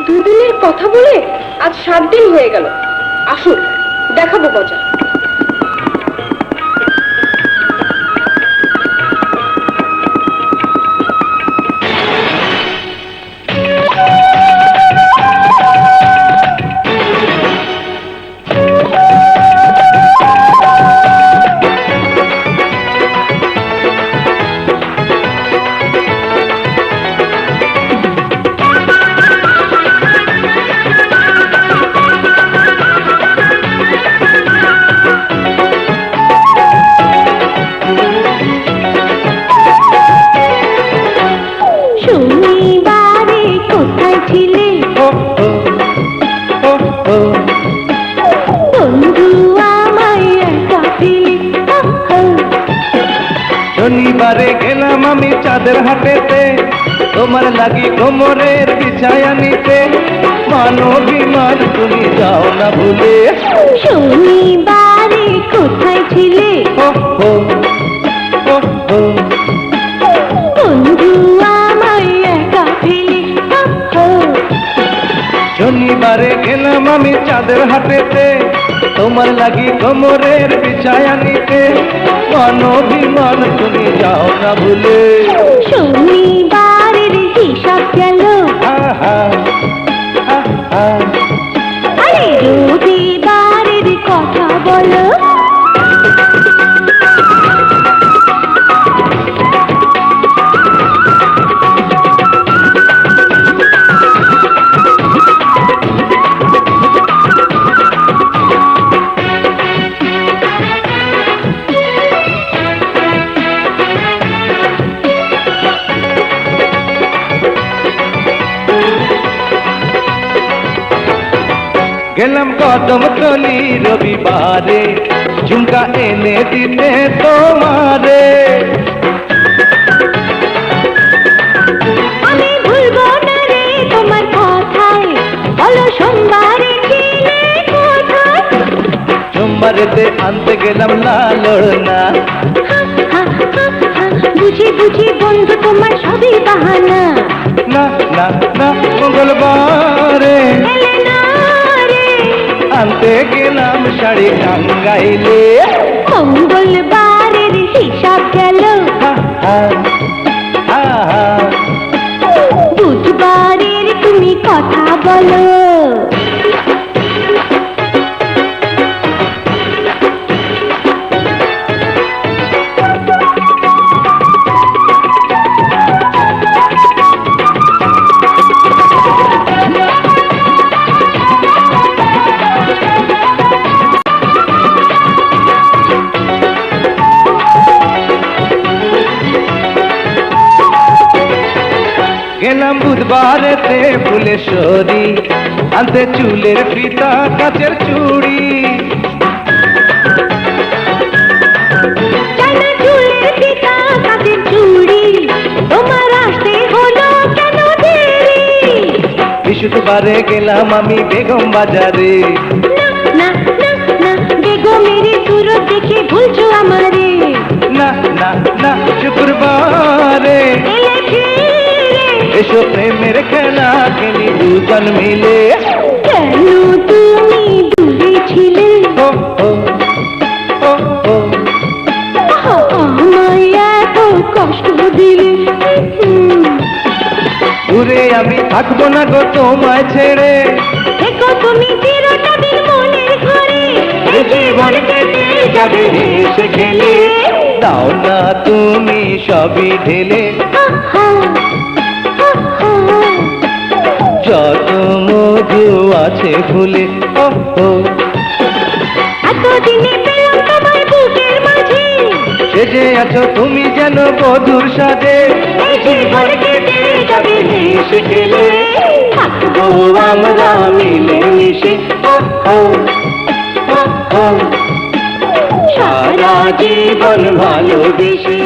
দুদিনের কথা বলে আজ 7 দিন হয়ে গেল। আসুন দেখাবো মজা। শনিবারে গেলাম আমি চাঁদের হাটেতে, তোমার লাগি কোমরের বিছায়া নিতে। মানবিমান তুমি যাও না ভুলে। শনিবারে কোথায় ছিলে? বন্ধু আমায় একা ফেলে। শনিবারে গেলাম আমি চাঁদের হাটেতে, তোমার লাগি কোমরের বিছায়া নিতে। মানবিমান তুমি যাও না ভুলে। শনিবারের হিসাব গেল, আরে রবিবারের কথা বলো। গেলাম কদমতলি রবিবারে, ঝুমকা এনে দিতে তোমারে। আমি ভুলবো না রে তোমার কথায়, বলো সোমবারে ছিলে কোথায়? সোমবারেতে আনতে গেলাম লালনা। বুঝি বুঝি বন্ধু তোমার সবই বাহানা। না না না মঙ্গলবারে আনতে গেলাম শাড়ি টাঙ্গাইলে। মঙ্গলবারের হিসাব গেল, বুধবারের তুমি কথা বলো। গেলাম বুধবারেতে ফুলেশ্বরী, আনতে চুলের ফিতা কাচের চুড়ি। চুলের ফিতা কাচের চুড়ি, তোমার আসতে হলো কেন দেরি? বৃহস্পতিবারে গেলাম আমি বেগম বাজারে। না না না বেগমের সুরত দেখে ভুলছো আমারে। না না না শুক্রবারে এসো প্রেমের খেলা খেলি দুজন মিলে। কেন তুমি দূরে ছিলে? আমায় এত কষ্ট দিলে। দূরে আমি থাকবো না গো তোমায় ছেড়ে। দেখো তুমি চিরদিন মনের ঘরে, জীবন কেটে যাবে হেসে খেলে। দাও না তুমি সবই ঢেলে, যত মধু আছে ফুলে। এতদিনে পেলাম তোমায় বুকের মাঝে, সেজে আছো তুমি যেন বধুর সাজে। জীবন কেটে যাবে হেসে খেলে। থাকবো আমরা মিলে মিশে সারা জীবন ভালোবেসে।